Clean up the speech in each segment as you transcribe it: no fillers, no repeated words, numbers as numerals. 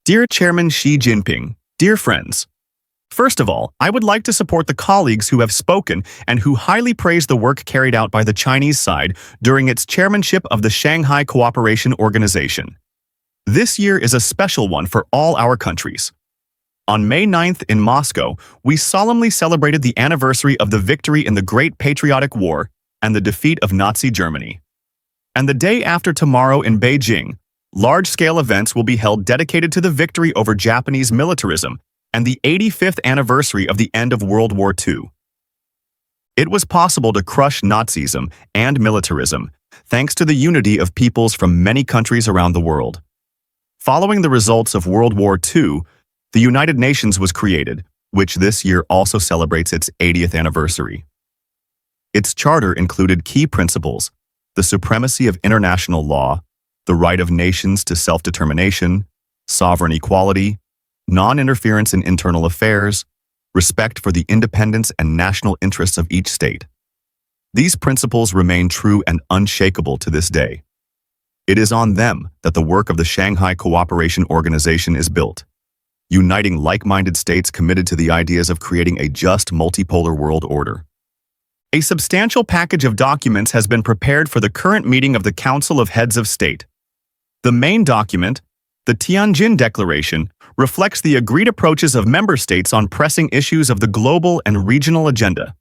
Dear Chairman Xi Jinping, dear friends, first of all, I would like to support the colleagues who have spoken and who highly praise the work carried out by the Chinese side during its chairmanship of the Shanghai Cooperation Organization. This year is a special one for all our countries. On May 9th in Moscow, we solemnly celebrated the anniversary of the victory in the Great Patriotic War and the defeat of Nazi Germany. And the day after tomorrow in Beijing, large-scale events will be held dedicated to the victory over Japanese militarism and the 85th anniversary of the end of World War II. It was possible to crush Nazism and militarism thanks to the unity of peoples from many countries around the world. Following the results of World War II, the United Nations was created, which this year also celebrates its 80th anniversary. Its charter included key principles: the supremacy of international law, the right of nations to self-determination, sovereign equality, non-interference in internal affairs, respect for the independence and national interests of each state. These principles remain true and unshakable to this day. It is on them that the work of the Shanghai Cooperation Organization is built, uniting like-minded states committed to the ideas of creating a just multipolar world order. A substantial package of documents has been prepared for the current meeting of the Council of Heads of State. The main document, the Tianjin Declaration, reflects the agreed approaches of member states on pressing issues of the global and regional agenda.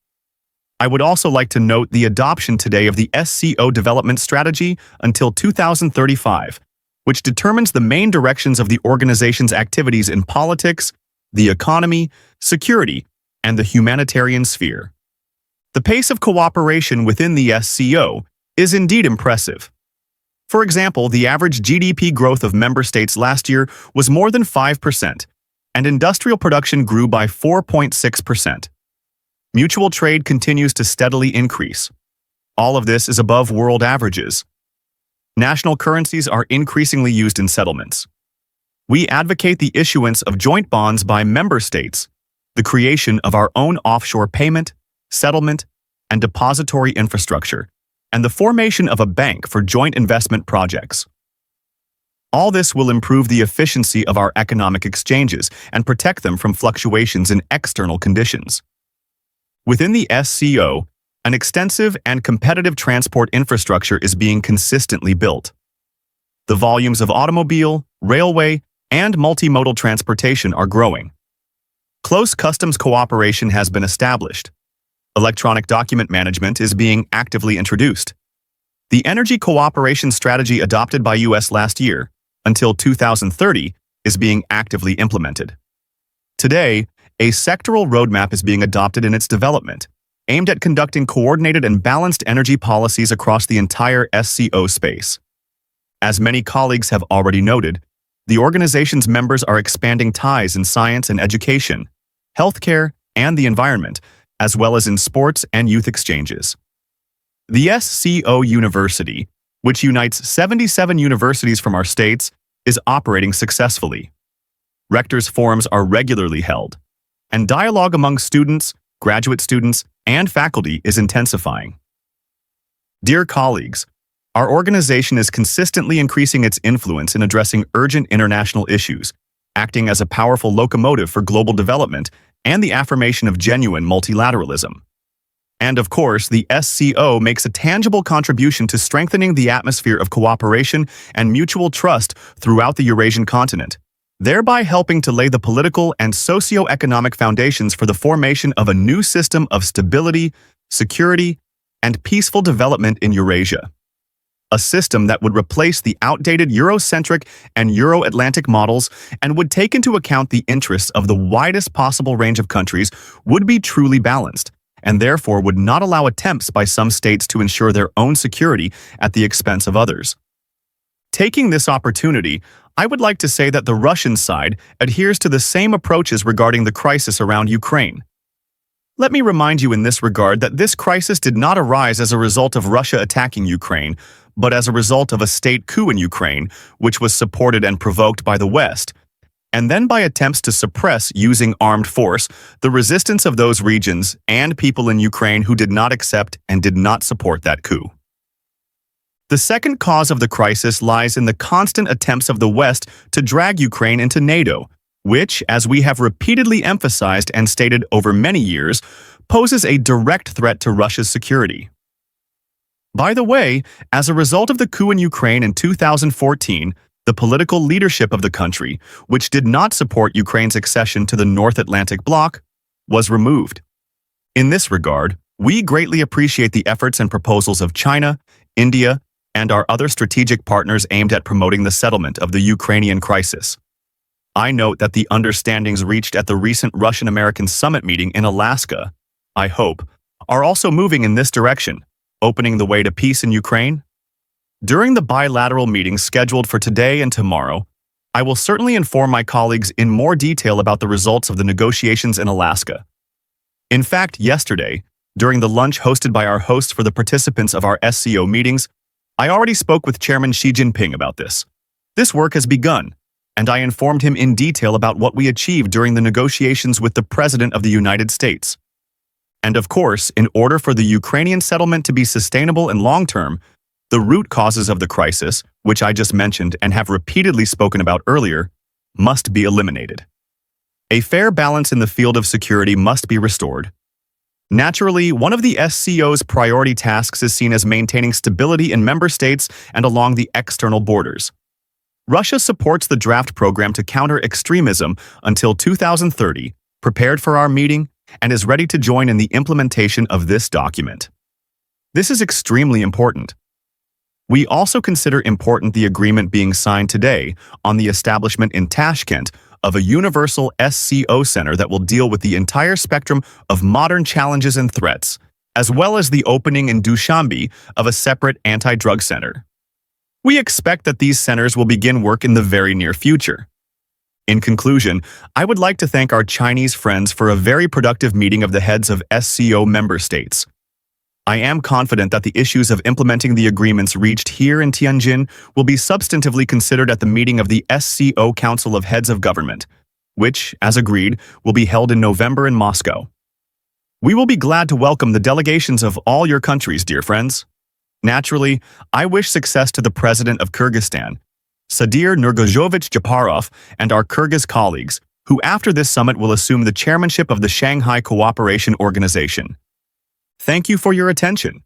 I would also like to note the adoption today of the SCO development strategy until 2035, which determines the main directions of the organization's activities in politics, the economy, security, and the humanitarian sphere. The pace of cooperation within the SCO is indeed impressive. For example, the average GDP growth of member states last year was more than 5%, and industrial production grew by 4.6%. Mutual trade continues to steadily increase. All of this is above world averages. National currencies are increasingly used in settlements. We advocate the issuance of joint bonds by member states, the creation of our own offshore payment, settlement, and depository infrastructure, and the formation of a bank for joint investment projects. All this will improve the efficiency of our economic exchanges and protect them from fluctuations in external conditions. Within the SCO, an extensive and competitive transport infrastructure is being consistently built. The volumes of automobile, railway, and multimodal transportation are growing. Close customs cooperation has been established. Electronic document management is being actively introduced. The energy cooperation strategy adopted by US last year, until 2030, is being actively implemented. Today, a sectoral roadmap is being adopted in its development, aimed at conducting coordinated and balanced energy policies across the entire SCO space. As many colleagues have already noted, the organization's members are expanding ties in science and education, healthcare, and the environment, as well as in sports and youth exchanges. The SCO University, which unites 77 universities from our states, is operating successfully. Rectors' forums are regularly held, and dialogue among students, graduate students, and faculty is intensifying. Dear colleagues, our organization is consistently increasing its influence in addressing urgent international issues, acting as a powerful locomotive for global development and the affirmation of genuine multilateralism. And of course, the SCO makes a tangible contribution to strengthening the atmosphere of cooperation and mutual trust throughout the Eurasian continent, thereby helping to lay the political and socio-economic foundations for the formation of a new system of stability, security, and peaceful development in Eurasia. A system that would replace the outdated Eurocentric and Euro-Atlantic models and would take into account the interests of the widest possible range of countries, would be truly balanced, and therefore would not allow attempts by some states to ensure their own security at the expense of others. Taking this opportunity, I would like to say that the Russian side adheres to the same approaches regarding the crisis around Ukraine. Let me remind you in this regard that this crisis did not arise as a result of Russia attacking Ukraine, but as a result of a state coup in Ukraine, which was supported and provoked by the West, and then by attempts to suppress, using armed force, the resistance of those regions and people in Ukraine who did not accept and did not support that coup. The second cause of the crisis lies in the constant attempts of the West to drag Ukraine into NATO, which, as we have repeatedly emphasized and stated over many years, poses a direct threat to Russia's security. By the way, as a result of the coup in Ukraine in 2014, the political leadership of the country, which did not support Ukraine's accession to the North Atlantic Bloc, was removed. In this regard, we greatly appreciate the efforts and proposals of China, India, and our other strategic partners aimed at promoting the settlement of the Ukrainian crisis. I note that the understandings reached at the recent Russian-American summit meeting in Alaska, I hope, are also moving in this direction, opening the way to peace in Ukraine. During the bilateral meetings scheduled for today and tomorrow, I will certainly inform my colleagues in more detail about the results of the negotiations in Alaska. In fact, yesterday, during the lunch hosted by our hosts for the participants of our SCO meetings, I already spoke with Chairman Xi Jinping about this. This work has begun, and I informed him in detail about what we achieved during the negotiations with the President of the United States. And of course, in order for the Ukrainian settlement to be sustainable and long-term, the root causes of the crisis, which I just mentioned and have repeatedly spoken about earlier, must be eliminated. A fair balance in the field of security must be restored. Naturally, one of the SCO's priority tasks is seen as maintaining stability in member states and along the external borders. Russia supports the draft program to counter extremism until 2030, prepared for our meeting, and is ready to join in the implementation of this document. This is extremely important. We also consider important the agreement being signed today on the establishment in Tashkent of a universal SCO center that will deal with the entire spectrum of modern challenges and threats, as well as the opening in Dushanbe of a separate anti-drug center. We expect that these centers will begin work in the very near future. In conclusion, I would like to thank our Chinese friends for a very productive meeting of the heads of SCO member states. I am confident that the issues of implementing the agreements reached here in Tianjin will be substantively considered at the meeting of the SCO Council of Heads of Government, which, as agreed, will be held in November in Moscow. We will be glad to welcome the delegations of all your countries, dear friends. Naturally, I wish success to the President of Kyrgyzstan, Sadir Nurgozovich Japarov, and our Kyrgyz colleagues, who after this summit will assume the chairmanship of the Shanghai Cooperation Organization. Thank you for your attention.